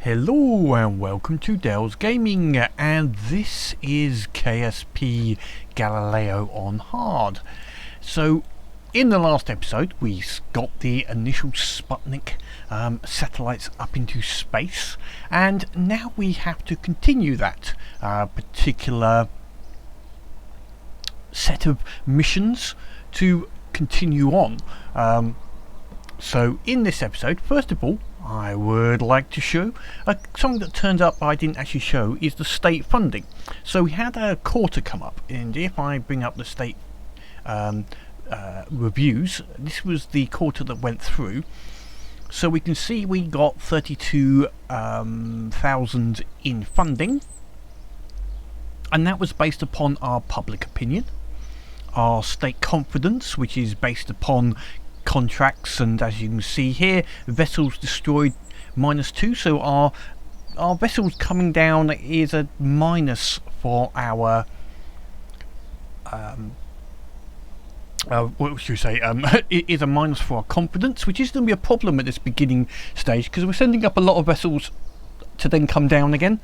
Hello and welcome to Dell's Gaming, and this is KSP Galileo on hard. So in the last episode we got the initial Sputnik satellites up into space, and now we have to continue that particular set of missions to continue on. So in this episode, first of all, I would like to show something that turned up I didn't actually show is the state funding. So we had a quarter come up, and if I bring up the state reviews, this was the quarter that went through. So we can see we got 32,000 in funding, and that was based upon our public opinion, our state confidence, which is based upon contracts, and as you can see here, vessels destroyed -2, so our vessels coming down is a minus for our what should we say, it is a minus for our confidence, which is going to be a problem at this beginning stage because we're sending up a lot of vessels to then come down again.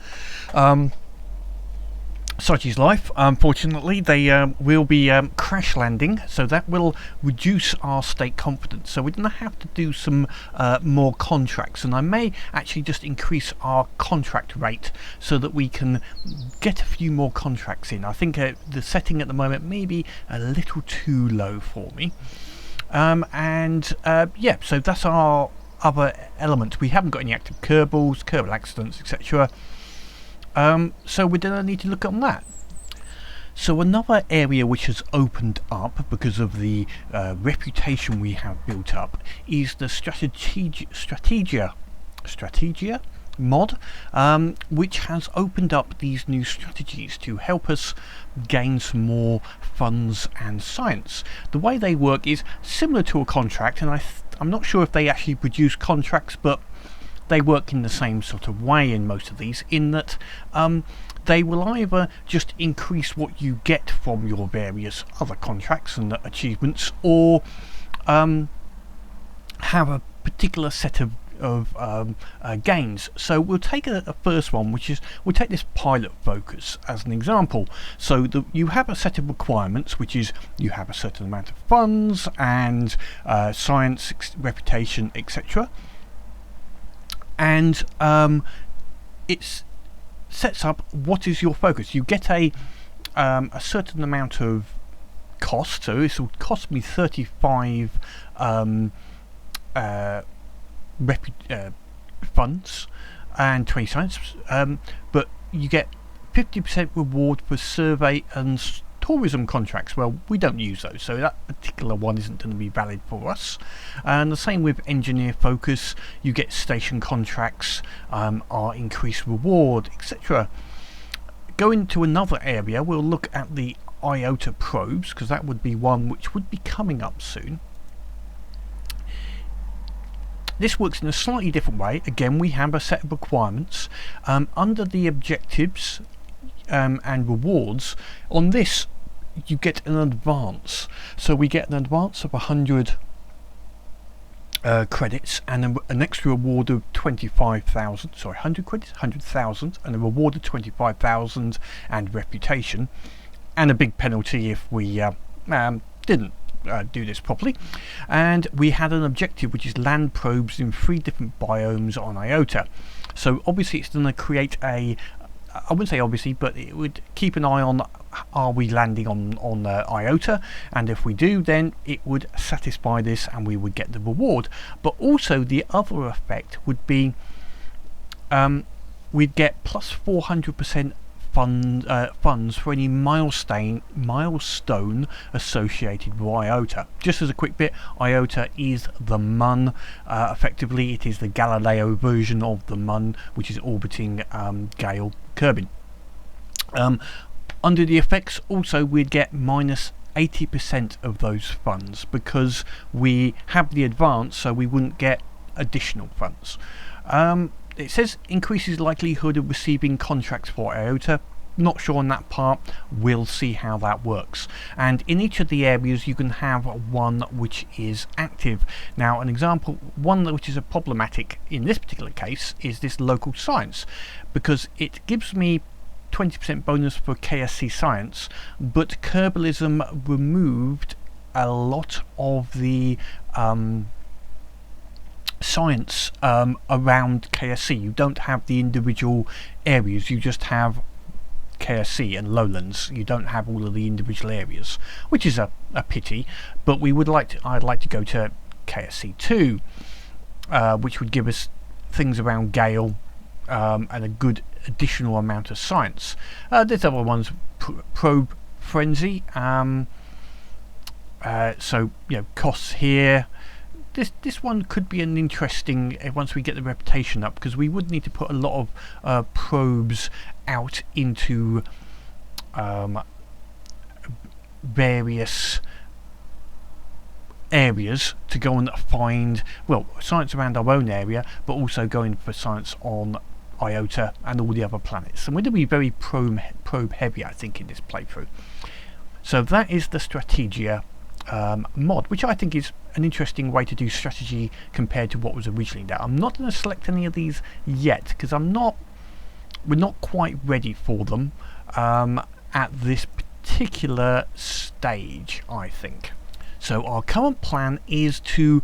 Such is life. Unfortunately, they will be crash landing, so that will reduce our state confidence. So we're going to have to do some more contracts, and I may actually just increase our contract rate so that we can get a few more contracts in. I think the setting at the moment may be a little too low for me. Yeah, so that's our other element. We haven't got any active Kerbals, Kerbal accidents, etc. So we're going to need to look on that. So another area which has opened up because of the reputation we have built up is the Strategia mod, which has opened up these new strategies to help us gain some more funds and science. The way they work is similar to a contract, and I'm not sure if they actually produce contracts, but they work in the same sort of way in most of these, in that they will either just increase what you get from your various other contracts and achievements, or have a particular set of gains. So we'll take a first one, which is, we'll take this pilot focus as an example. So you have a set of requirements, which is you have a certain amount of funds and science, reputation, etc. And it sets up what is your focus. You get a certain amount of cost, so this will cost me 35 funds and 20 science, but you get 50% reward for survey and tourism contracts. Well, we don't use those, so that particular one isn't going to be valid for us. And the same with engineer focus, you get station contracts, our increased reward, etc. Going to another area, we'll look at the IOTA probes, because that would be one which would be coming up soon. This works in a slightly different way. Again, we have a set of requirements under the objectives and rewards. On this, you get an advance. So we get an advance of 100 credits and an extra reward of 25,000. Sorry, 100 credits, 100,000, and a reward of 25,000 and reputation, and a big penalty if we didn't do this properly. And we had an objective which is land probes in 3 different biomes on IOTA. So obviously it's going to create a, I wouldn't say obviously, but it would keep an eye on, are we landing on IOTA, and if we do, then it would satisfy this and we would get the reward. But also the other effect would be we'd get plus 400% funds for any milestone associated with IOTA. Just as a quick bit, IOTA is the MUN. Effectively, it is the Galileo version of the MUN, which is orbiting Gale Kerbin. Under the effects, also we'd get minus 80% of those funds because we have the advance, so we wouldn't get additional funds. It says increases likelihood of receiving contracts for IOTA. not sure on that part. We'll see how that works. And in each of the areas you can have one which is active. Now an example, one which is a problematic in this particular case, is this local science, because it gives me 20% bonus for KSC science, but Kerbalism removed a lot of the science around KSC. You don't have the individual areas, you just have KSC and lowlands. You don't have all of the individual areas, which is a pity, but I'd like to go to KSC2, which would give us things around Gale and a good additional amount of science. There's other ones, probe frenzy, so costs here. This one could be an interesting once we get the reputation up, because we would need to put a lot of probes out into various areas to go and find, well, science around our own area, but also going for science on Iota and all the other planets. And we're going to be very probe heavy, I think, in this playthrough. So that is the Strategia mod, which I think is an interesting way to do strategy compared to what was originally there. I'm not going to select any of these yet because we're not quite ready for them at this particular stage, I think. So our current plan is to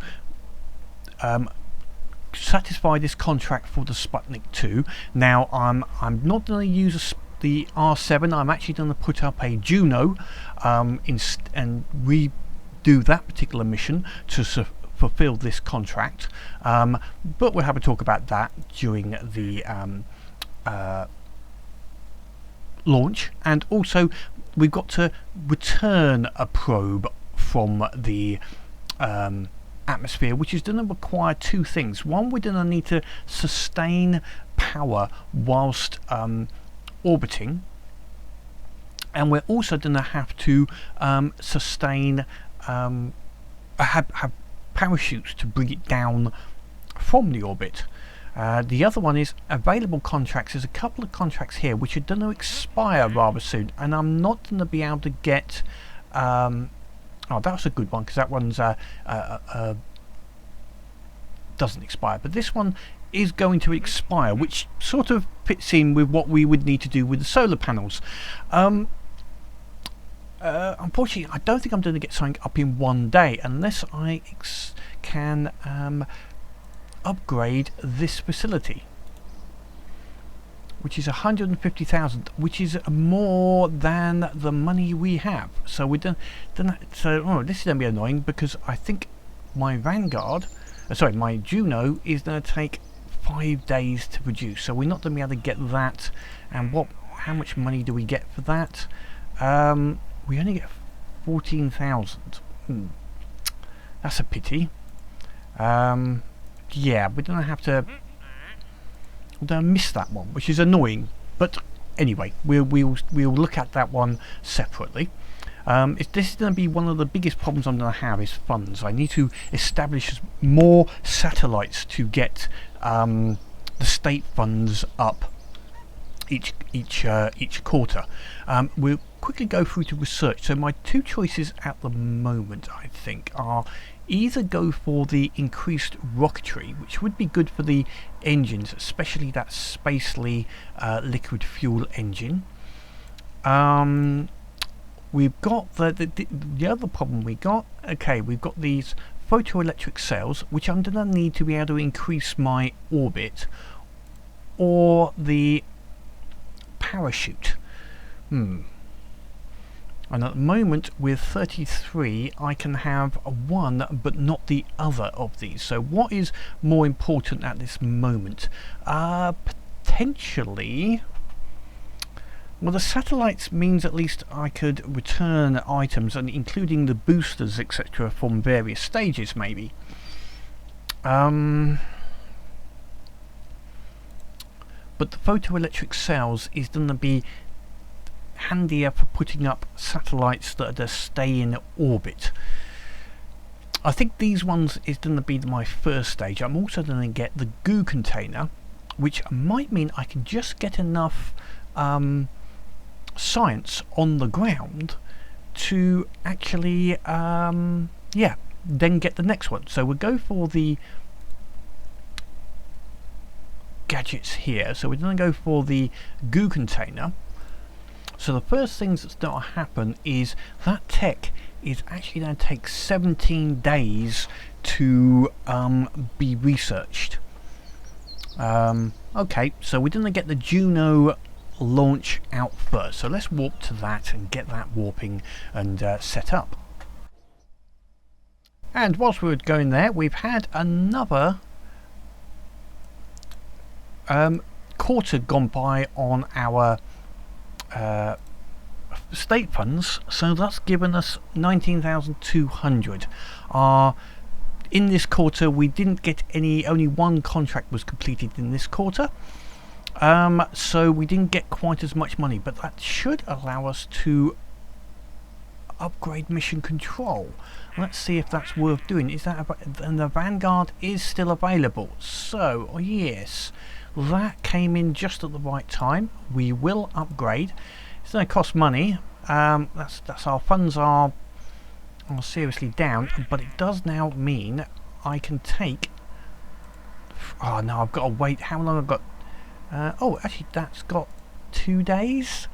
satisfy this contract for the Sputnik 2. Now I'm not going to use the R7. I'm actually going to put up a Juno and redo that particular mission to fulfill this contract, but we'll have a talk about that during the launch. And also we've got to return a probe from the atmosphere, which is going to require two things. One, we're going to need to sustain power whilst orbiting, and we're also going to have to sustain have parachutes to bring it down from the orbit. The other one is available contracts. There's a couple of contracts here which are going to expire rather soon, and I'm not going to be able to get oh, that's a good one, because that one's doesn't expire, but this one is going to expire, which sort of fits in with what we would need to do with the solar panels. Unfortunately, I don't think I'm going to get something up in one day unless I can upgrade this facility, which is 150,000, which is more than the money we have. So we don't. So this is going to be annoying, because I think my Vanguard, my Juno is going to take 5 days to produce. So we're not going to be able to get that. And how much money do we get for that? We only get 14,000. That's a pity. Yeah, we're going to have to. We're going to miss that one, which is annoying. But anyway, we'll look at that one separately. This is going to be one of the biggest problems I'm going to have, is funds. I need to establish more satellites to get the state funds up each quarter. We'll quickly go through to research. So my two choices at the moment, I think, are either go for the increased rocketry, which would be good for the engines, especially that Spacely liquid fuel engine. We've got the other problem we got. Okay, we've got these photoelectric cells, which I'm going to need to be able to increase my orbit, or the parachute. And at the moment with 33 I can have one but not the other of these. So what is more important at this moment? Potentially, well, the satellites means at least I could return items, and including the boosters, etc., from various stages maybe. But the photoelectric cells is going to be handier for putting up satellites that are to stay in orbit. I think these ones is going to be my first stage. I'm also going to get the goo container, which might mean I can just get enough science on the ground to actually yeah, then get the next one. So we'll go for the gadgets here. So we're going to go for the goo container. So the first things that's going to happen is that tech is actually going to take 17 days to be researched. Okay, so we're going to get the Juno launch out first. So let's warp to that and get that warping and set up. And whilst we were going there, we've had another quarter gone by on our state funds, so that's given us 19,200. In this quarter we didn't get any, only one contract was completed in this quarter, so we didn't get quite as much money, but that should allow us to upgrade mission control. Let's see if that's worth doing. Is that and the Vanguard is still available, so yes, that came in just at the right time. We will upgrade. It's going to cost money. That's our funds are seriously down, but it does now mean I can take. Oh no, I've got to wait. How long I've got? Oh, actually, that's got 2 days.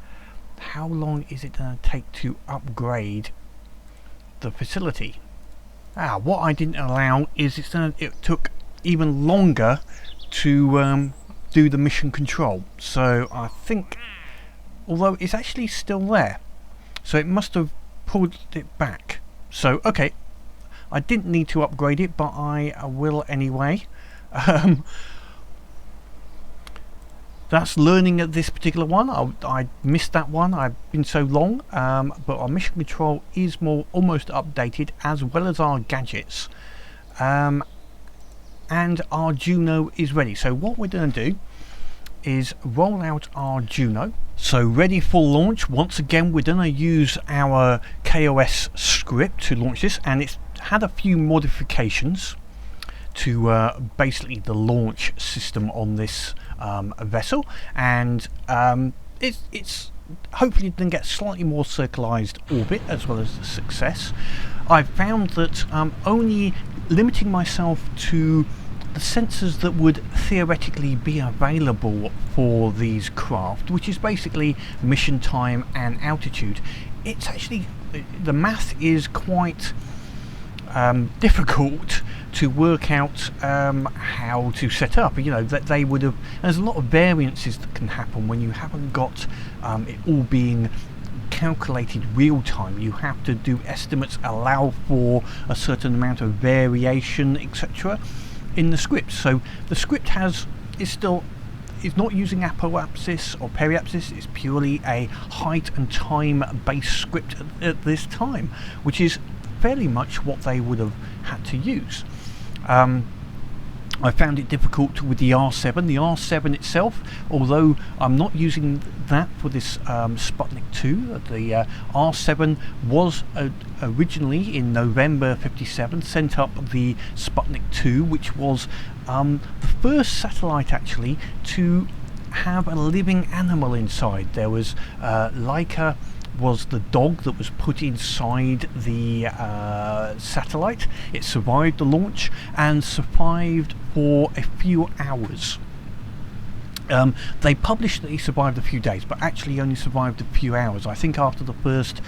How long is it going to take to upgrade the facility? What I didn't allow is it took even longer to do the mission control. So I think, although it's actually still there, so it must have pulled it back. So okay, I didn't need to upgrade it, but I will anyway. That's learning at this particular one. I missed that one. I've been so long, but our mission control is almost updated, as well as our gadgets, and our Juno is ready. So what we're going to do is roll out our Juno. So ready for launch. Once again, we're going to use our KOS script to launch this, and it's had a few modifications to basically the launch system on this vessel, and it's hopefully going to get slightly more circularized orbit as well as the success. I've found that only limiting myself to the sensors that would theoretically be available for these craft, which is basically mission time and altitude, it's actually, the math is quite difficult to work out how to set up. You know, that they would have, there's a lot of variances that can happen when you haven't got it all being calculated real time. You have to do estimates, allow for a certain amount of variation, etc. in the script. So the script is not using apoapsis or periapsis. It's purely a height and time based script at this time, which is fairly much what they would have had to use. I found it difficult with the R7. The R7 itself, although I'm not using that for this Sputnik 2, the R7 was originally in November 57 sent up the Sputnik 2, which was the first satellite actually to have a living animal inside. There was Laika was the dog that was put inside the satellite. It survived the launch and survived for a few hours. They published that he survived a few days, but actually only survived a few hours. I think after the first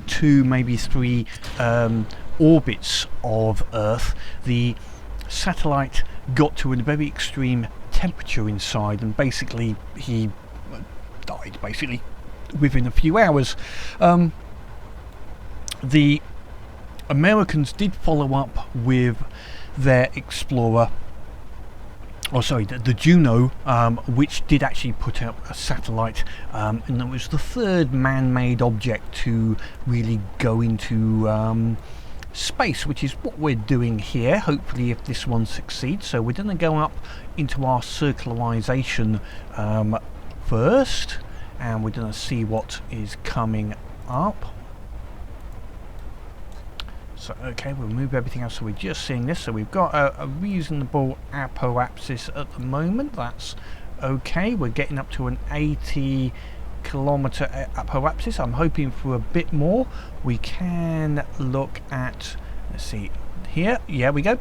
2, maybe 3 orbits of Earth, the satellite got to a very extreme temperature inside, and basically he died basically within a few hours. The Americans did follow up with their Explorer, or sorry, the Juno, which did actually put up a satellite, and it was the third man-made object to really go into space, which is what we're doing here, hopefully, if this one succeeds. So we're going to go up into our circularization first, and we're going to see what is coming up. So okay, we'll move everything else, so we're just seeing this. So we've got a reasonable apoapsis at the moment. That's okay. We're getting up to an 80 kilometre apoapsis. I'm hoping for a bit more. We can look at, let's see here, yeah, we go.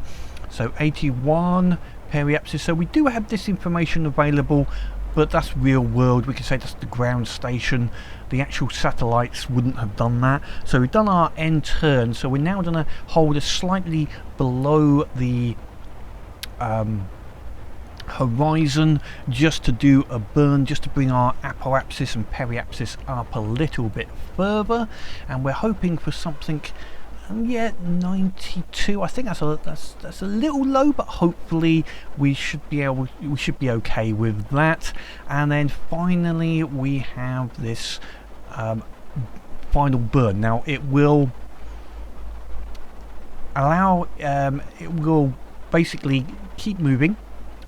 So 81 periapsis. So we do have this information available, but that's real world. We can say that's the ground station. The actual satellites wouldn't have done that. So we've done our end turn. So we're now going to hold us slightly below the horizon, just to do a burn, just to bring our apoapsis and periapsis up a little bit further. And we're hoping for something, yeah, 92. I think that's a little low, but hopefully we should be okay with that. And then finally we have this final burn. Now it will allow, it will basically keep moving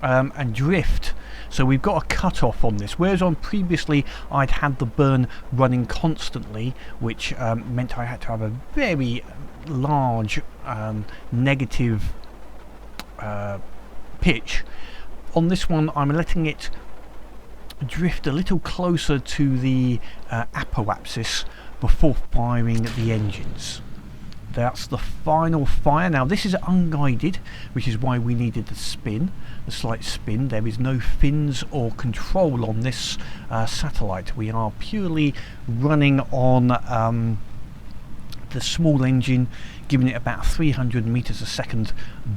and drift. So we've got a cut-off on this, whereas on previously I'd had the burn running constantly, which meant I had to have a very large negative pitch. On this one I'm letting it drift a little closer to the apoapsis before firing the engines. That's the final fire. Now this is unguided, which is why we needed the spin, the slight spin. There is no fins or control on this satellite. We are purely running on the small engine, giving it about 300 meters a second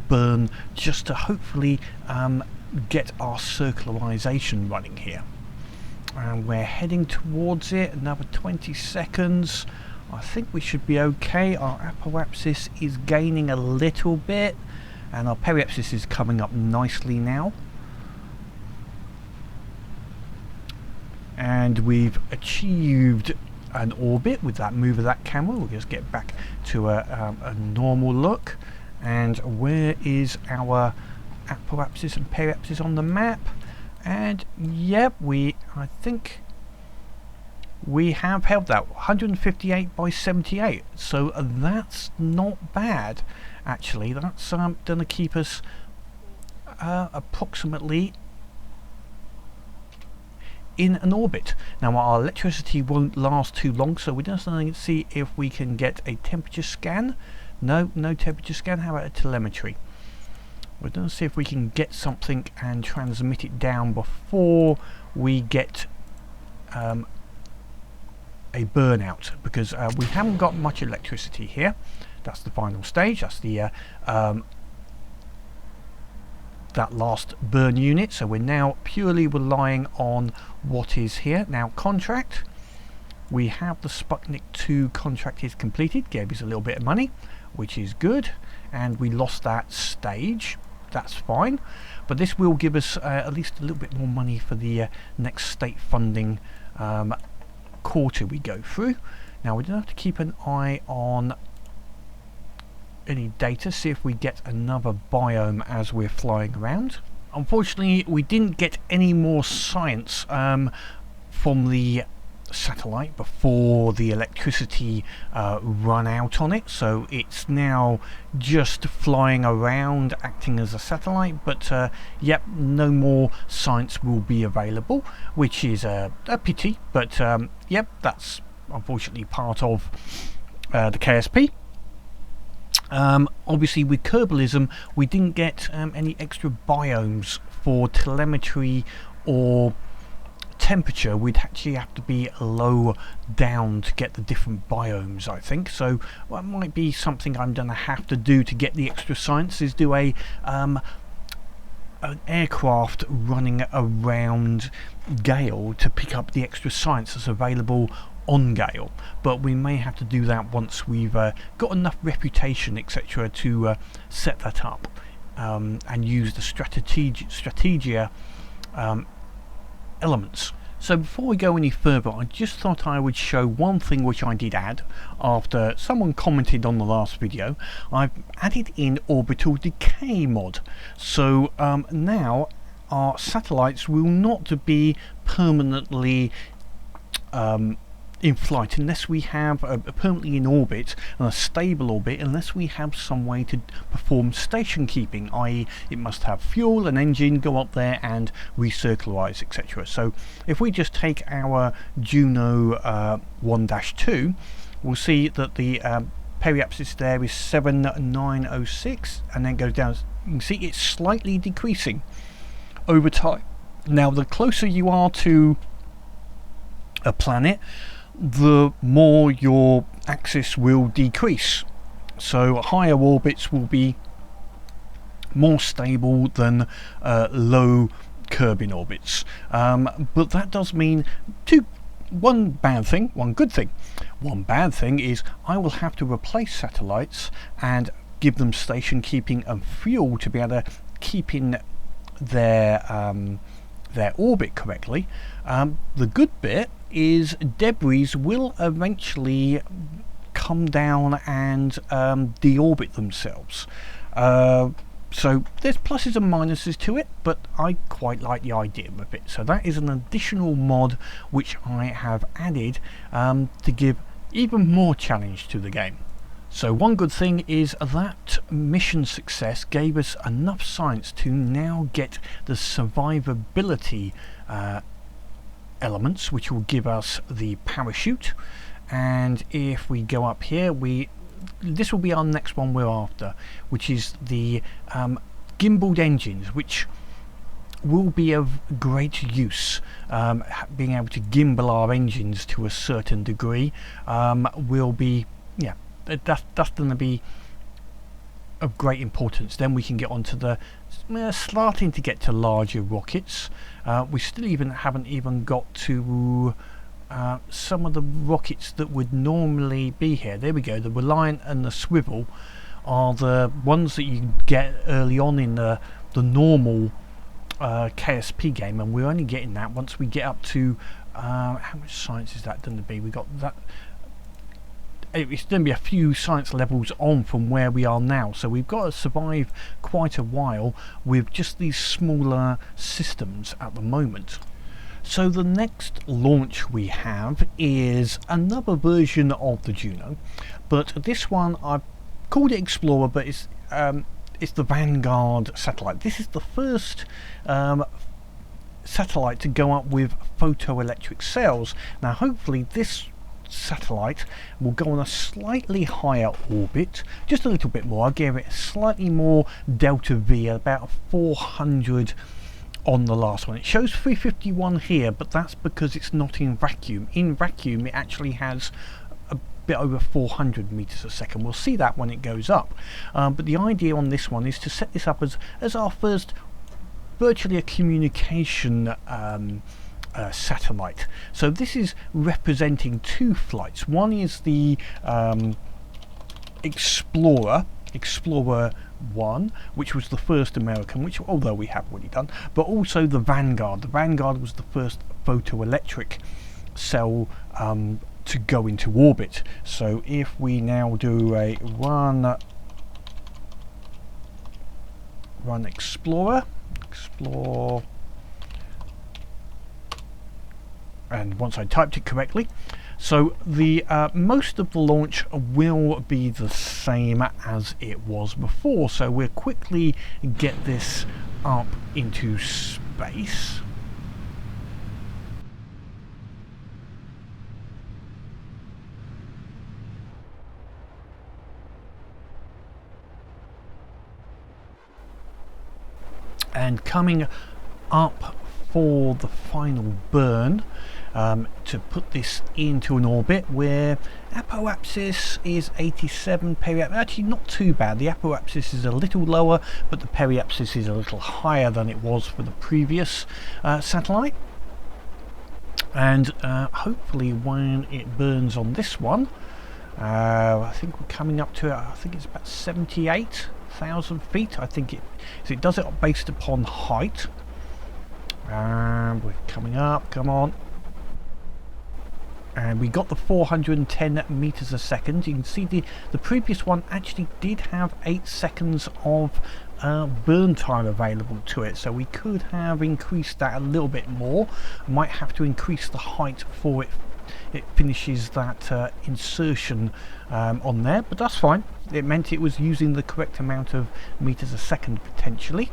burn, just to hopefully get our circularization running here. And we're heading towards it. Another 20 seconds. I think we should be okay. Our apoapsis is gaining a little bit, and our periapsis is coming up nicely now. And we've achieved an orbit with that move of that camera. We'll just get back to a normal look. And where is our apoapsis and periapsis on the map? And yep, I think we have held that 158 by 78, so that's not bad actually. That's going to keep us approximately in an orbit. Now our electricity won't last too long, so we're just going to see if we can get a temperature scan. No temperature scan. How about a telemetry? We're going to see if we can get something and transmit it down before we get a burnout, because we haven't got much electricity here. That's the final stage. That's the that last burn unit. So we're now purely relying on what is here. Now contract, we have the Sputnik 2 contract is completed, gave us a little bit of money, which is good, and we lost that stage. That's fine, but this will give us at least a little bit more money for the next state funding quarter we go through. Now we don't have to keep an eye on any data, see if we get another biome as we're flying around. Unfortunately we didn't get any more science from the satellite before the electricity run out on it, so it's now just flying around acting as a satellite, but yep, no more science will be available, which is a pity, but yep, that's unfortunately part of the KSP. Obviously with Kerbalism we didn't get any extra biomes for telemetry or temperature. We'd actually have to be low down to get the different biomes, I think. So what might be something I'm going to have to do to get the extra science is do an aircraft running around Gale to pick up the extra science that's available on Gale, but we may have to do that once we've got enough reputation, etc., to set that up and use the Strategia elements. So before we go any further, I just thought I would show one thing which I did add after someone commented on the last video. I've added in orbital decay mod, so now our satellites will not be permanently in flight unless we have a permanently in orbit and a stable orbit, unless we have some way to perform station keeping, i.e. it must have fuel, an engine, go up there and recircularize, etc. So if we just take our Juno 1-2, we'll see that the periapsis there is 7906 and then goes down. You can see it's slightly decreasing over time. Now the closer you are to a planet, the more your axis will decrease. So higher orbits will be more stable than low Kerbin orbits. But that does mean one bad thing, one good thing. One bad thing is I will have to replace satellites and give them station keeping and fuel to be able to keep in their orbit correctly. The good bit is debris will eventually come down and deorbit themselves. So there's pluses and minuses to it, but I quite like the idea of it. So that is an additional mod which I have added to give even more challenge to the game. So one good thing is that mission success gave us enough science to now get the survivability elements, which will give us the parachute. And if we go up here, this will be our next one we're after, which is the gimbaled engines, which will be of great use. Being able to gimbal our engines to a certain degree will be, yeah, that's going to be of great importance. Then we can get onto the starting to get to larger rockets. We still haven't even got to some of the rockets that would normally be here. There we go. The Reliant and the Swivel are the ones that you get early on in the normal KSP game, and we're only getting that once we get up to how much science is that going to be? We got that. It's going to be a few science levels on from where we are now, so we've got to survive quite a while with just these smaller systems at the moment. So the next launch we have is another version of the Juno, but this one I've called it Explorer, but it's the Vanguard satellite. This is the first satellite to go up with photoelectric cells. Now hopefully this satellite will go on a slightly higher orbit, just a little bit more. I gave it slightly more delta V, about 400 on the last one. It shows 351 here, but that's because it's not in vacuum. In vacuum it actually has a bit over 400 meters a second. We'll see that when it goes up, but the idea on this one is to set this up as our first virtually a communication satellite. So this is representing two flights. One is the Explorer 1, which was the first American, which although we have already done, but also the Vanguard. The Vanguard was the first photoelectric cell to go into orbit. So if we now do a run explore, and once I typed it correctly, so the most of the launch will be the same as it was before. So we'll quickly get this up into space. And coming up for the final burn, to put this into an orbit where apoapsis is 87, periapsis actually not too bad. The apoapsis is a little lower, but the periapsis is a little higher than it was for the previous satellite. And hopefully when it burns on this one, I think we're coming up to, I think it's about 78,000 feet. I think it does it based upon height. And we're coming up, come on. And we got the 410 meters a second. You can see the previous one actually did have 8 seconds of burn time available to it, so we could have increased that a little bit more. Might have to increase the height for it it finishes that insertion on there, but that's fine. It meant it was using the correct amount of meters a second potentially.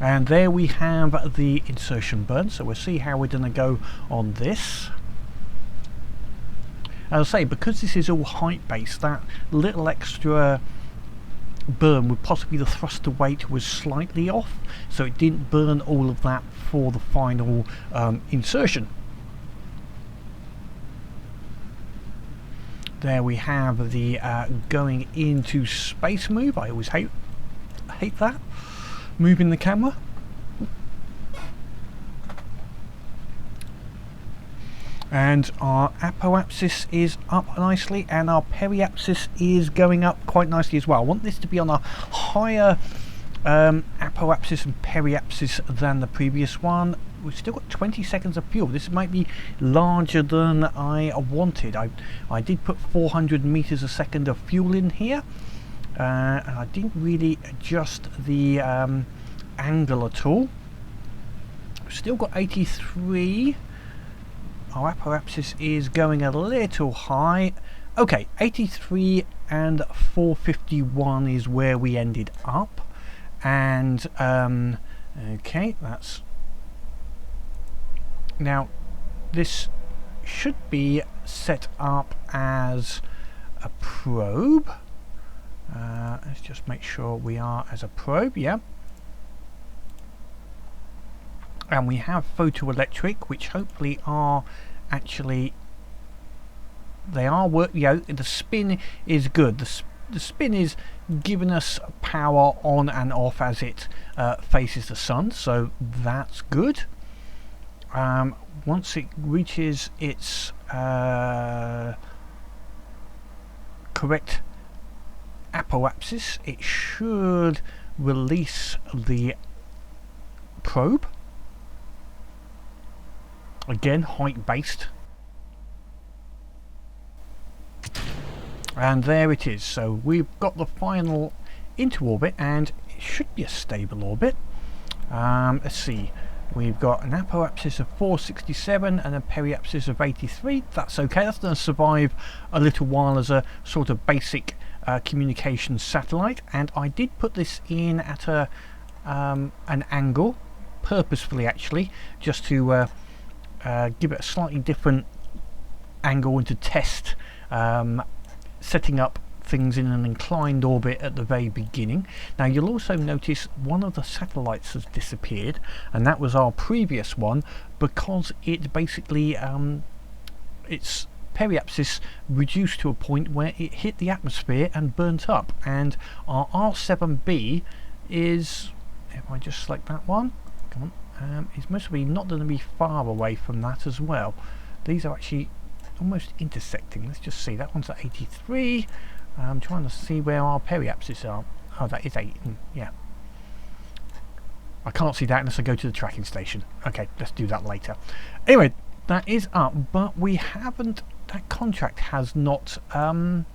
And there we have the insertion burn, so we'll see how we're going to go on this. As I say, because this is all height based, that little extra burn would possibly, the thruster weight was slightly off, so it didn't burn all of that for the final insertion. There we have the going into space move. I always hate that, moving the camera. And our apoapsis is up nicely, and our periapsis is going up quite nicely as well. I want this to be on a higher apoapsis and periapsis than the previous one. We've still got 20 seconds of fuel. This might be larger than I wanted. I did put 400 meters a second of fuel in here, and I didn't really adjust the angle at all. We've still got 83. Our apoapsis is going a little high. Okay, 83 and 451 is where we ended up. And okay, that's now this should be set up as a probe. Let's just make sure we are as a probe. Yeah. And we have photoelectric, which hopefully are actually, they are working out. The spin is good. The spin is giving us power on and off as it faces the sun, so that's good. Once it reaches its correct apoapsis, it should release the probe. Again, height based. And there it is. So we've got the final into orbit, and it should be a stable orbit. Let's see. We've got an apoapsis of 467 and a periapsis of 83. That's okay. That's going to survive a little while as a sort of basic communications satellite. And I did put this in at a an angle, purposefully actually, just to give it a slightly different angle and to test setting up things in an inclined orbit at the very beginning. Now you'll also notice one of the satellites has disappeared, and that was our previous one, because it basically its periapsis reduced to a point where it hit the atmosphere and burnt up. And our R7B is, if I just select that one, come on. It's mostly not going to be far away from that as well. These are actually almost intersecting. Let's just see. That one's at 83. I'm trying to see where our periapsis are. Oh, that is 8. Yeah. I can't see that unless I go to the tracking station. Okay, let's do that later. Anyway, that is up, but we haven't. That contract has not gone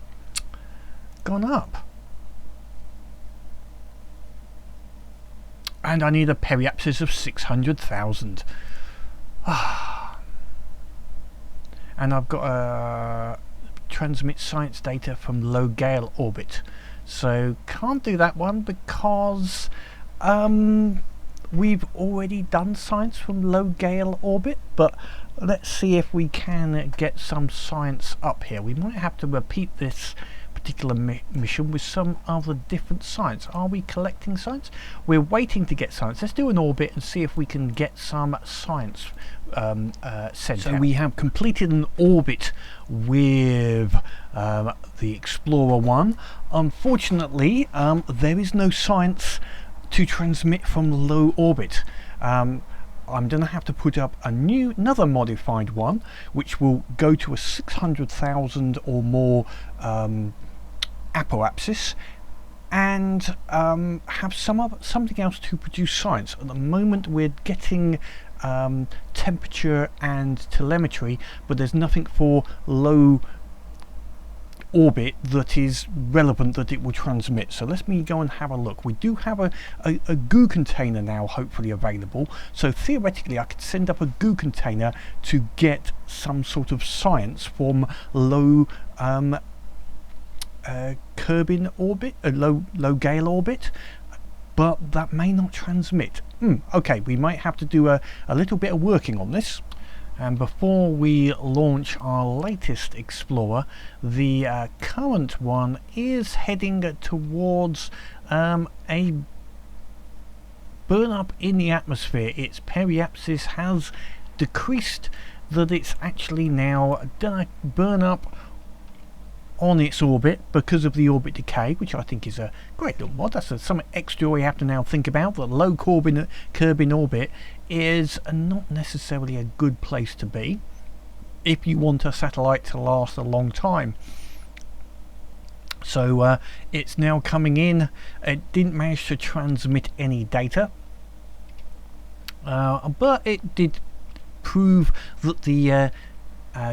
up. And I need a periapsis of 600,000. And I've got to transmit science data from low Gale orbit. So can't do that one because we've already done science from low Gale orbit. But let's see if we can get some science up here. We might have to repeat this particular mission with some other different science. Are we collecting science? We're waiting to get science. Let's do an orbit and see if we can get some science sent out. So we have completed an orbit with the Explorer 1. Unfortunately, there is no science to transmit from low orbit. I'm going to have to put up another modified one, which will go to a 600,000 or more apoapsis, and have something else to produce science. At the moment we're getting temperature and telemetry, but there's nothing for low orbit that is relevant that it will transmit. So let me go and have a look. We do have a goo container now hopefully available, so theoretically I could send up a goo container to get some sort of science from low Kerbin orbit, low Gale orbit, but that may not transmit. Okay, we might have to do a little bit of working on this. And before we launch our latest Explorer, the current one is heading towards a burn up in the atmosphere. Its periapsis has decreased, that it's actually now done a burn up on its orbit because of the orbit decay, which I think is a great little mod. That's something extra we have to now think about, that low Kerbin orbit is not necessarily a good place to be if you want a satellite to last a long time. So it's now coming in. It didn't manage to transmit any data, but it did prove that the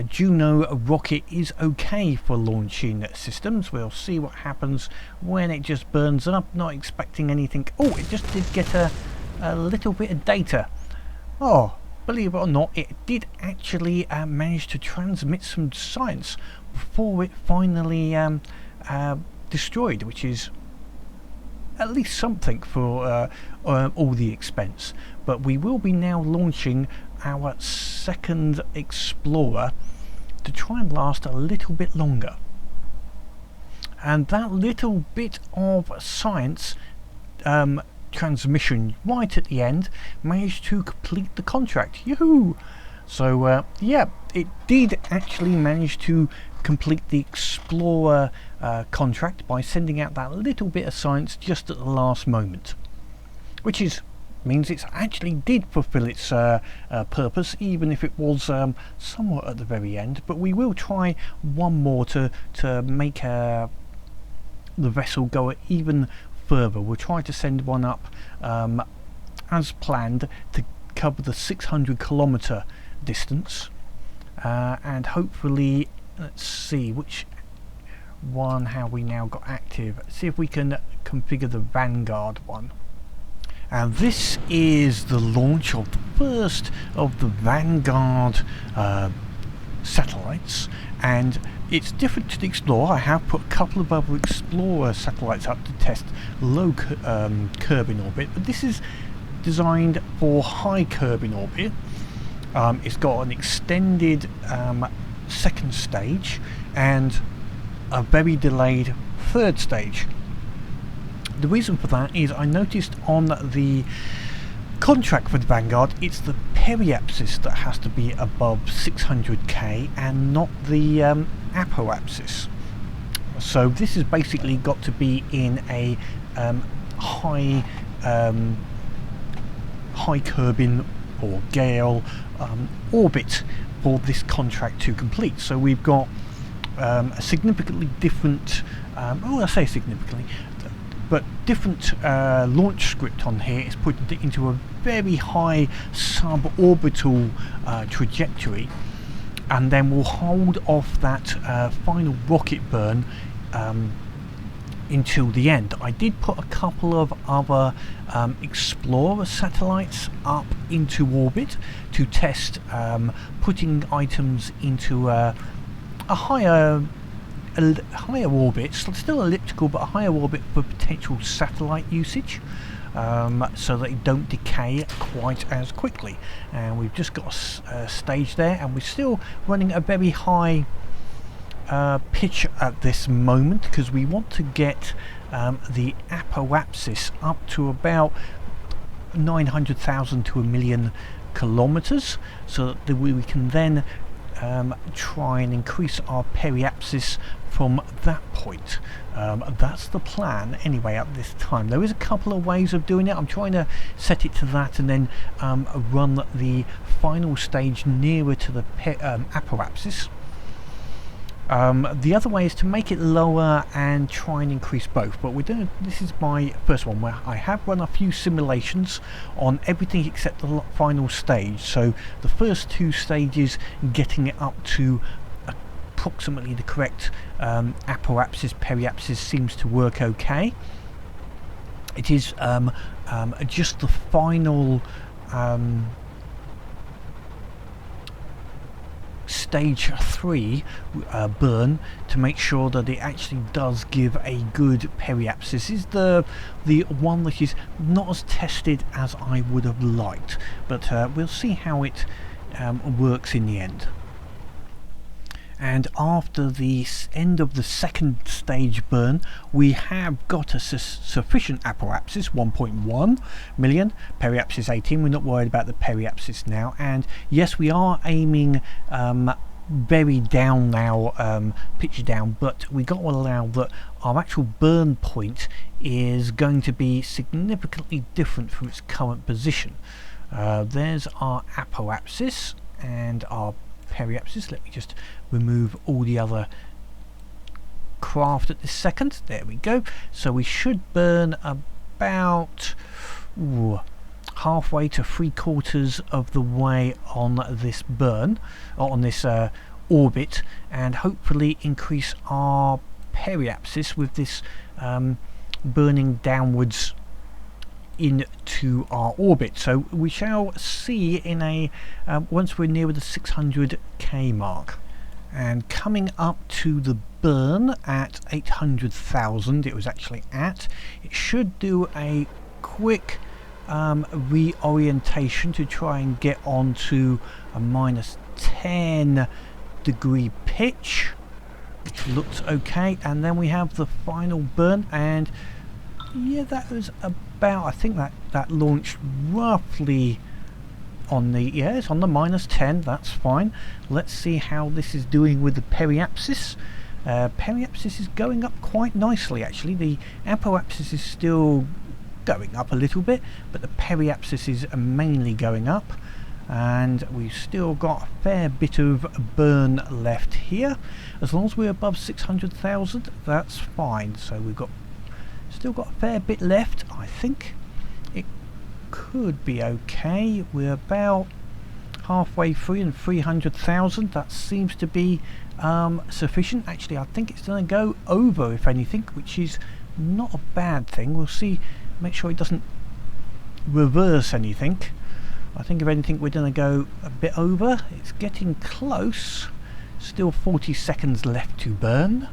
Juno rocket is okay for launching systems. We'll see what happens when it just burns up. Not expecting anything. Oh, it just did get a little bit of data. Oh, believe it or not, it did actually manage to transmit some science before it finally destroyed, which is at least something for all the expense. But we will be now launching our second Explorer to try and last a little bit longer, and that little bit of science transmission right at the end managed to complete the contract. Yoo-hoo! So yeah, it did actually manage to complete the Explorer contract by sending out that little bit of science just at the last moment, which means it actually did fulfill its purpose, even if it was somewhat at the very end. But we will try one more to make the vessel go even further. We'll try to send one up as planned to cover the 600-kilometer distance, and hopefully, let's see which one have we now got active. Let's see if we can configure the Vanguard one. And this is the launch of the first of the Vanguard satellites, and it's different to the Explorer. I have put a couple of other Explorer satellites up to test low Kerbin orbit, but this is designed for high Kerbin orbit. It's got an extended second stage and a very delayed third stage. The reason for that is I noticed on the contract for the Vanguard, it's the periapsis that has to be above 600k and not the apoapsis. So this has basically got to be in a high Kerbin or Gale orbit for this contract to complete. So we've got a significantly different, I say significantly, but different launch script on here is put into a very high suborbital trajectory, and then we'll hold off that final rocket burn until the end. I did put a couple of other Explorer satellites up into orbit to test putting items into a higher orbit, still elliptical, but a higher orbit for potential satellite usage, so that they don't decay quite as quickly. And we've just got a stage there, and we're still running a very high pitch at this moment because we want to get the apoapsis up to about 900,000 to 1 million kilometers, so that we can then try and increase our periapsis from that point. That's the plan anyway at this time. There is a couple of ways of doing it. I'm trying to set it to that and then run the final stage nearer to the apoapsis. The other way is to make it lower and try and increase both, but we're doing, this is my first one where I have run a few simulations on everything except the final stage. So the first two stages, getting it up to approximately the correct apoapsis. Periapsis seems to work okay. It is just the final stage 3 burn to make sure that it actually does give a good periapsis. This is the one that is not as tested as I would have liked, but we'll see how it works in the end. And after the end of the second stage burn, we have got a sufficient apoapsis, 1.1 million, periapsis 18. We're not worried about the periapsis now. And yes, we are aiming very down now, pitch down, but we got to allow that our actual burn point is going to be significantly different from its current position. There's our apoapsis and our periapsis. Let me just remove all the other craft at this second. There we go. So we should burn about halfway to 3/4 of the way on this burn, or on this orbit, and hopefully increase our periapsis with this burning downwards into our orbit. So we shall see in a once we're near the 600k mark. And coming up to the burn at 800,000, it was actually at, it should do a quick reorientation to try and get onto a -10 degree pitch, which looks okay. And then we have the final burn, and yeah, that was about, I think that launched roughly on the, yeah, it's on the -10. That's fine. Let's see how this is doing with the periapsis. Periapsis is going up quite nicely actually. The apoapsis is still going up a little bit, but the periapsis is mainly going up, and we've still got a fair bit of burn left here. As long as we're above 600,000, that's fine. So we've got still got a fair bit left. I think it could be okay. We're about halfway through, and 300,000, that seems to be sufficient. Actually, I think it's going to go over, if anything, which is not a bad thing. We'll see, make sure it doesn't reverse anything. I think if anything, we're going to go a bit over. It's getting close. Still 40 seconds left to burn.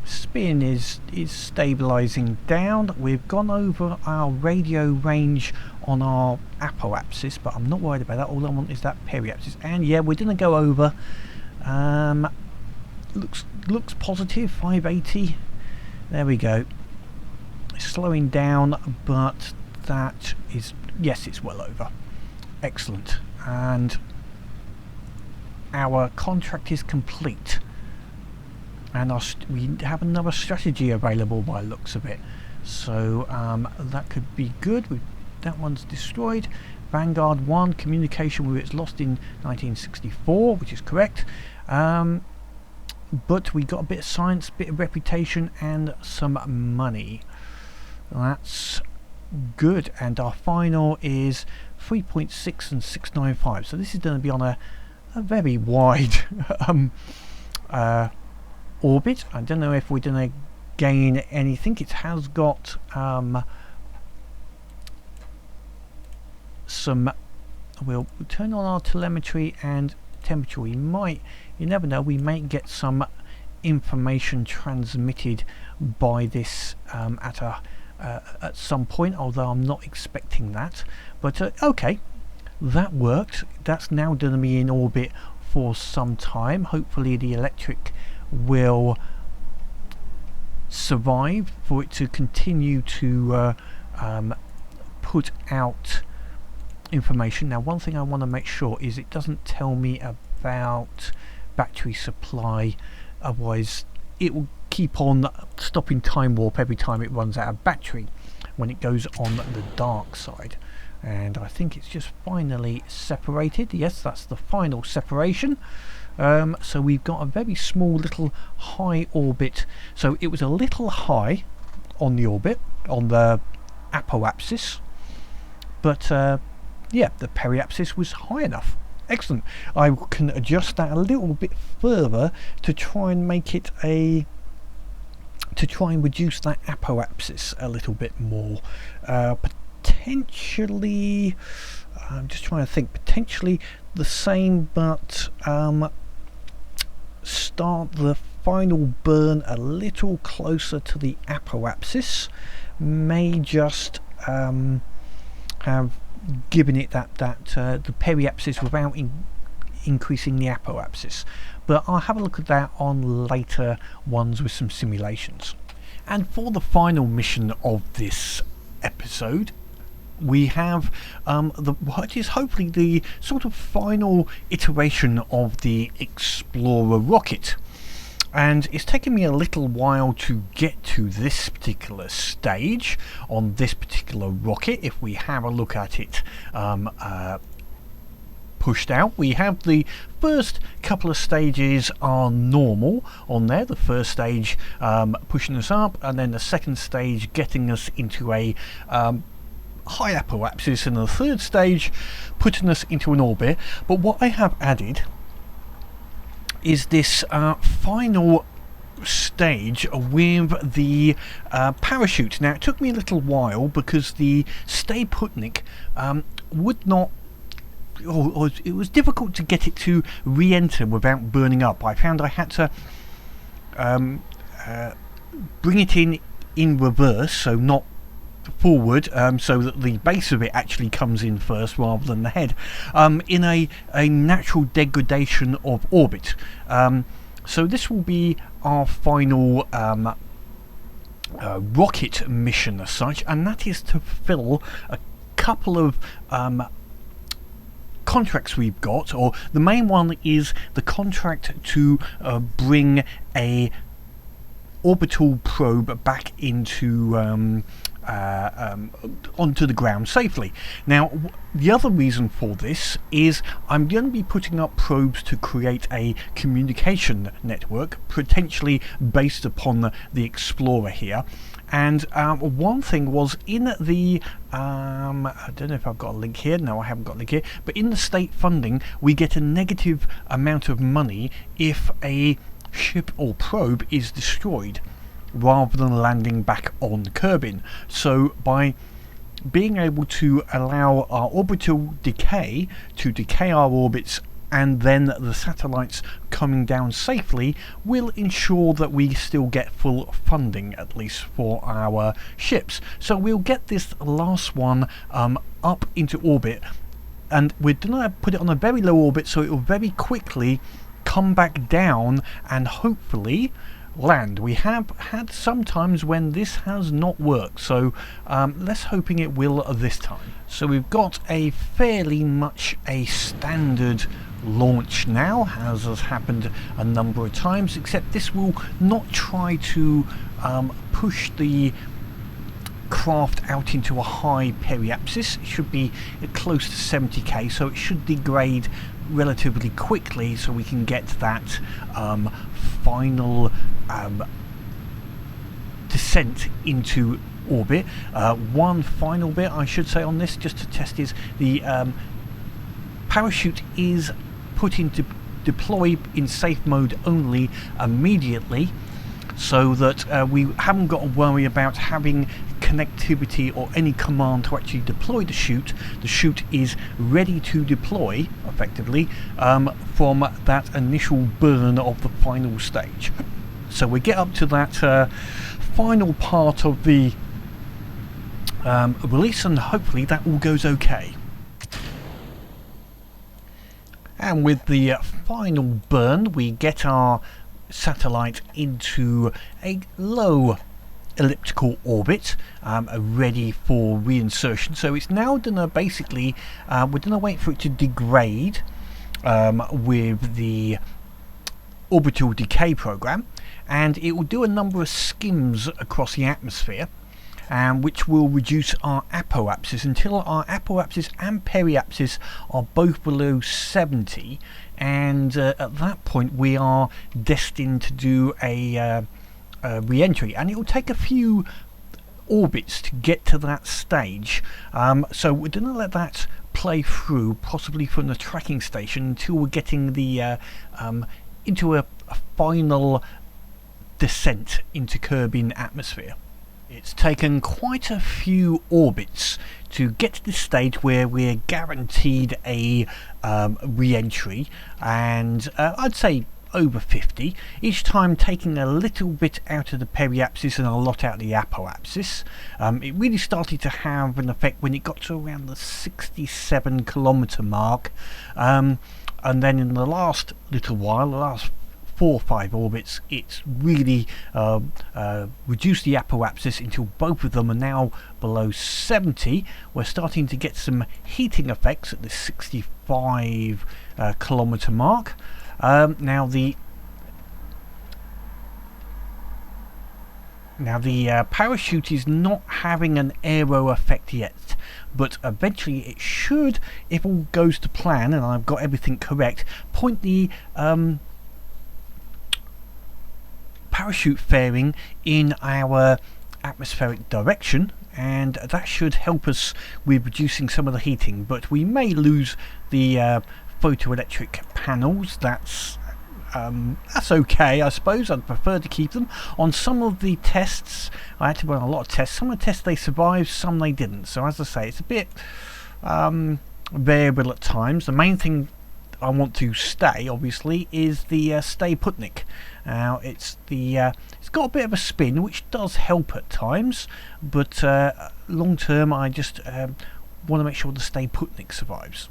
Spin is stabilizing down. We've gone over our radio range on our apoapsis, but I'm not worried about that. All I want is that periapsis. And yeah, we're going to go over. Looks positive. 580. There we go. It's slowing down, but that is, yes, it's well over. Excellent. And our contract is complete. And we have another Strategia available by the looks of it, so that could be good. That one's destroyed. Vanguard 1, communication with it's lost in 1964, which is correct, but we got a bit of science, bit of reputation, and some money. That's good. And our final is 3.6 and 695, so this is going to be on a very wide orbit. I don't know if we're going to gain anything. It has got some, we'll turn on our telemetry and temperature. We might, you never know, we may get some information transmitted by this at some point, although I'm not expecting that. But okay, that worked. That's now going to be in orbit for some time. Hopefully the electric will survive for it to continue to put out information. Now, one thing I want to make sure is it doesn't tell me about battery supply, otherwise it will keep on stopping time warp every time it runs out of battery when it goes on the dark side. And I think it's just finally separated. Yes, that's the final separation. So we've got a very small little high orbit. So it was a little high on the orbit, on the apoapsis, but yeah, the periapsis was high enough. Excellent. I can adjust that a little bit further to try and make it to try and reduce that apoapsis a little bit more. Potentially, I'm just trying to think, potentially the same, but start the final burn a little closer to the apoapsis. May just have given it the periapsis without increasing the apoapsis. But I'll have a look at that on later ones with some simulations. And for the final mission of this episode, we have what is hopefully the sort of final iteration of the Explorer rocket. And it's taken me a little while to get to this particular stage on this particular rocket. If we have a look at it pushed out, we have the first couple of stages are normal on there. The first stage pushing us up, and then the second stage getting us into a high apoapsis, and the third stage putting us into an orbit. But what I have added is this final stage with the parachute. Now, it took me a little while because the StateFunding would not, or it was difficult to get it to re-enter without burning up. I found I had to bring it in reverse, so not forward, so that the base of it actually comes in first rather than the head, in a natural degradation of orbit. So this will be our final rocket mission as such, and that is to fill a couple of contracts we've got, or the main one is the contract to bring a orbital probe back into onto the ground safely. Now, the other reason for this is I'm going to be putting up probes to create a communication network, potentially based upon the Explorer here. And one thing was in the I don't know if I've got a link here. No, I haven't got a link here. But in the state funding, we get a negative amount of money if a ship or probe is destroyed, rather than landing back on Kerbin. So by being able to allow our orbital decay to decay our orbits, and then the satellites coming down safely, will ensure that we still get full funding, at least for our ships. So we'll get this last one up into orbit, and we're going to put it on a very low orbit so it will very quickly come back down and hopefully land. We have had some times when this has not worked, so let's hoping it will this time. So we've got a fairly much a standard launch now, as has happened a number of times, except this will not try to push the craft out into a high periapsis. It should be close to 70k, so it should degrade relatively quickly so we can get that final descent into orbit. One final bit I should say on this, just to test, is the parachute is put into deploy in safe mode only immediately, so that we haven't got to worry about having connectivity or any command to actually deploy the chute. The chute is ready to deploy effectively from that initial burn of the final stage. So we get up to that final part of the release, and hopefully that all goes okay. And with the final burn, we get our satellite into a low elliptical orbit, ready for reinsertion. So it's now gonna basically, we're gonna wait for it to degrade with the orbital decay program, and it will do a number of skims across the atmosphere, which will reduce our apoapsis until our apoapsis and periapsis are both below 70, and at that point we are destined to do a re-entry, and it will take a few orbits to get to that stage. So we're going to let that play through, possibly from the tracking station, until we're getting the into a final descent into Kerbin atmosphere. It's taken quite a few orbits to get to this stage where we're guaranteed a re-entry, and I'd say over 50, each time taking a little bit out of the periapsis and a lot out of the apoapsis. It really started to have an effect when it got to around the 67 kilometre mark, and then in the last little while, the last 4 or 5 orbits, it's really reduced the apoapsis until both of them are now below 70. We're starting to get some heating effects at the 65 kilometre mark. Now the parachute is not having an aero effect yet, but eventually it should, if all goes to plan and I've got everything correct, point the parachute fairing in our atmospheric direction, and that should help us with reducing some of the heating. But we may lose the photoelectric panels. That's okay, I suppose. I'd prefer to keep them. On some of the tests, I had to run a lot of tests. Some of the tests they survived, some they didn't. So as I say, it's a bit variable at times. The main thing I want to stay, obviously, is the StateFunding. Now it's got a bit of a spin, which does help at times, but long term I just want to make sure the StateFunding survives.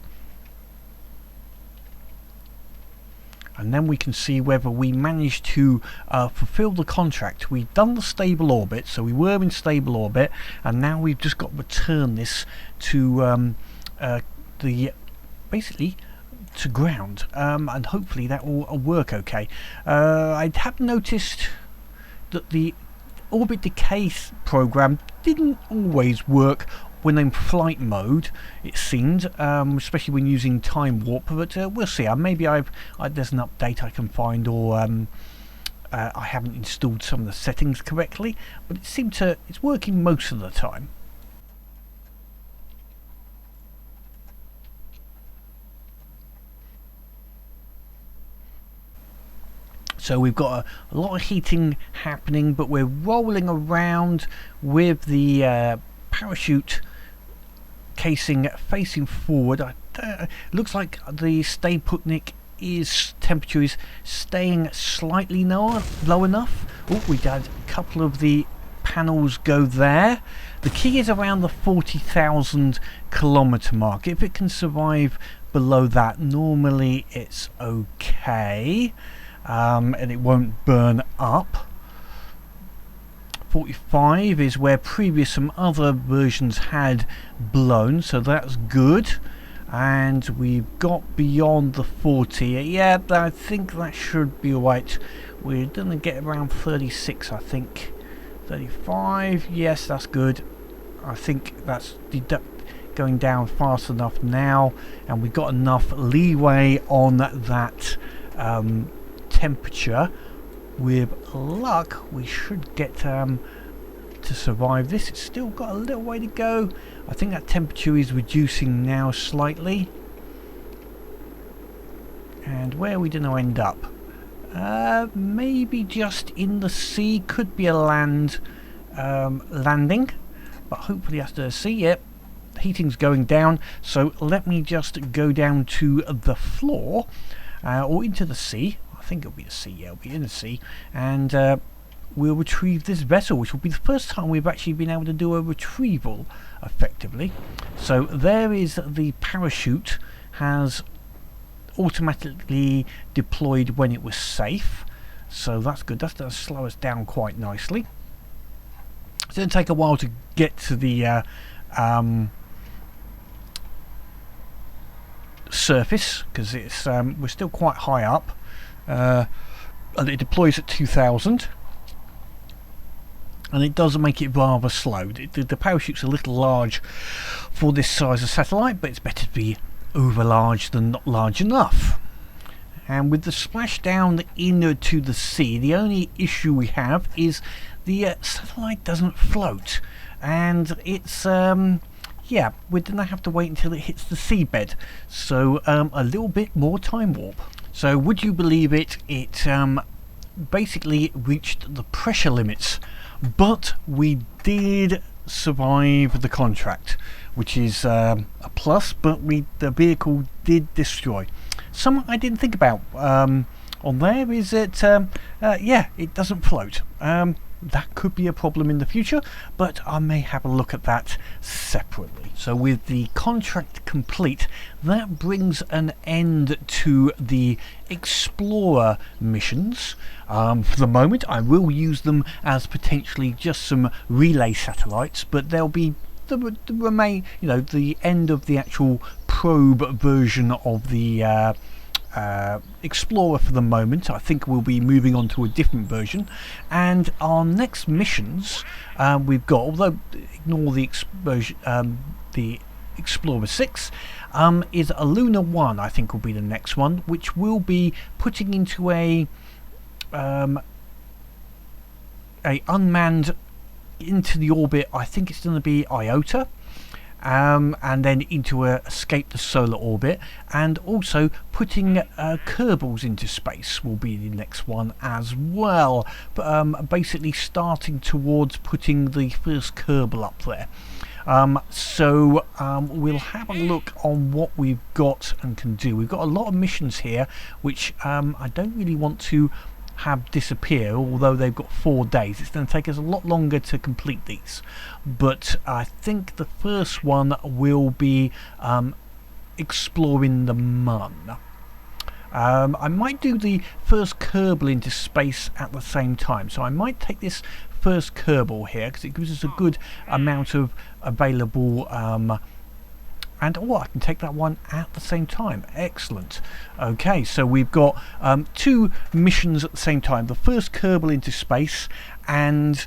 And then we can see whether we manage to fulfill the contract. We've done the stable orbit, so we were in stable orbit, and now we've just got to return this to basically to ground, and hopefully that will work okay. I have noticed that the orbit decay program didn't always work when in flight mode, it seemed, especially when using time warp, but we'll see. Maybe there's an update I can find, or I haven't installed some of the settings correctly, but it's working most of the time. So we've got a lot of heating happening, but we're rolling around with the parachute casing facing forward. Looks like the StateFunding temperature is staying slightly low enough. Oh, we had a couple of the panels go there. The key is around the 40,000 kilometre mark. If it can survive below that, normally it's okay, and it won't burn up. 45 is where some other versions had blown, so that's good. And we've got beyond the 40. Yeah, I think that should be alright. We're gonna get around 36, I think. 35, yes, that's good. I think that's going down fast enough now, and we've got enough leeway on that temperature. With luck, we should get to survive this. It's still got a little way to go. I think that temperature is reducing now slightly. And where are we going to end up? Maybe just in the sea. Could be a landing, but hopefully that's the sea. Yep, heating's going down. So let me just go down to the floor, or into the sea. I think it'll be the sea. Yeah, it'll be in the sea, and we'll retrieve this vessel, which will be the first time we've actually been able to do a retrieval effectively. So there is the parachute, has automatically deployed when it was safe, so that's good. That's going to slow us down quite nicely. It's going to take a while to get to the surface, because it's we're still quite high up, and it deploys at 2000, and it does make it rather slow. The parachute's a little large for this size of satellite, but it's better to be over large than not large enough. And with the splashdown into the sea, the only issue we have is the satellite doesn't float, and it's yeah, we're going to have to wait until it hits the seabed. So a little bit more time warp. So would you believe it, it basically reached the pressure limits, but we did survive the contract, which is a plus, but the vehicle did destroy. Something I didn't think about on there is that yeah, it doesn't float. That could be a problem in the future, but I may have a look at that separately. So with the contract complete, that brings an end to the Explorer missions. For the moment, I will use them as potentially just some relay satellites, but they'll be the remain, you know, the end of the actual probe version of the Explorer for the moment. I think we'll be moving on to a different version, and our next missions we've got, although ignore the Explorer 6, is a Lunar 1. I think will be the next one, which will be putting into a unmanned into the orbit. I think it's going to be Iota. And then into escape the solar orbit, and also putting Kerbals into space will be the next one as well. But basically starting towards putting the first Kerbal up there. So we'll have a look on what we've got and can do. We've got a lot of missions here, which I don't really want to have disappear, although they've got 4 days. It's going to take us a lot longer to complete these, but I think the first one will be exploring the Mun. I might do the first Kerbal into space at the same time, so I might take this first Kerbal here because it gives us a good amount of available and I can take that one at the same time. Excellent. Okay, so we've got 2 missions at the same time. The first Kerbal into space and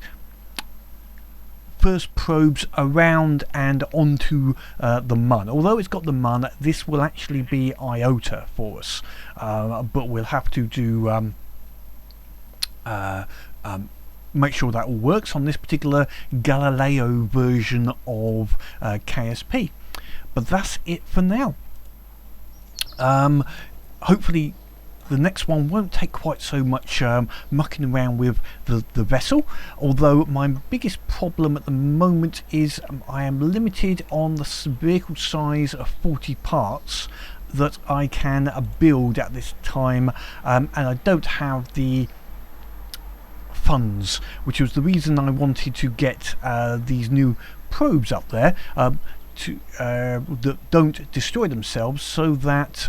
first probes around and onto the Mun. Although it's got the Mun, this will actually be Iota for us. But we'll have to do make sure that all works on this particular Galileo version of KSP. But that's it for now. Hopefully the next one won't take quite so much mucking around with the vessel, although my biggest problem at the moment is I am limited on the vehicle size of 40 parts that I can build at this time, and I don't have the funds, which was the reason I wanted to get these new probes up there that don't destroy themselves, so that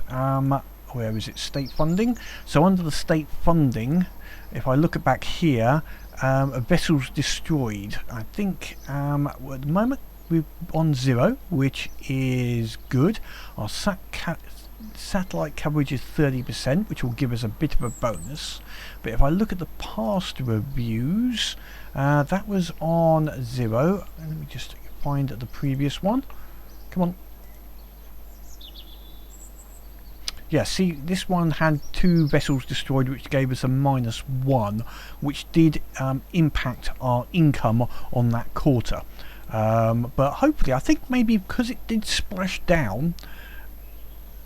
where is it, state funding? So under the state funding, if I look at back here, vessels destroyed, I think at the moment we're on 0, which is good. Our satellite coverage is 30%, which will give us a bit of a bonus. But if I look at the past reviews, that was on 0. Let me just find the previous one. Come on. Yeah, see, this one had 2 vessels destroyed, which gave us a -1, which did impact our income on that quarter. But hopefully, I think maybe because it did splash down,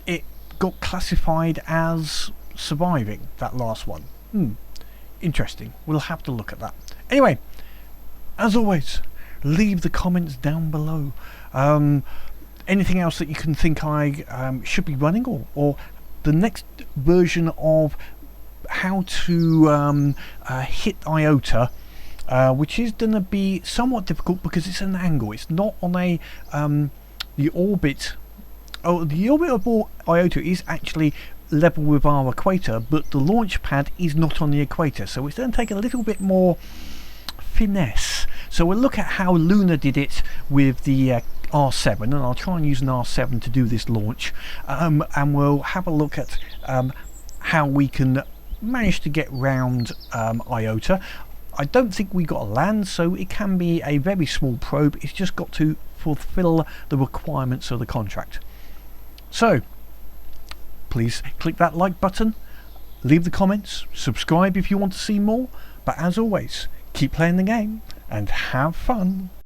it got classified as surviving, that last one. Interesting. We'll have to look at that. Anyway, as always, leave the comments down below. Anything else that you can think I should be running, or the next version of how to hit Iota, which is going to be somewhat difficult because it's an angle. It's not on a the orbit. Oh, the orbit of Iota is actually level with our equator, but the launch pad is not on the equator, so it's going to take a little bit more finesse. So we'll look at how Luna did it with the R7, and I'll try and use an R7 to do this launch, and we'll have a look at how we can manage to get round Iota. I don't think we got a land, so it can be a very small probe. It's just got to fulfill the requirements of the contract. So please click that like button, leave the comments, subscribe if you want to see more, but as always, keep playing the game and have fun.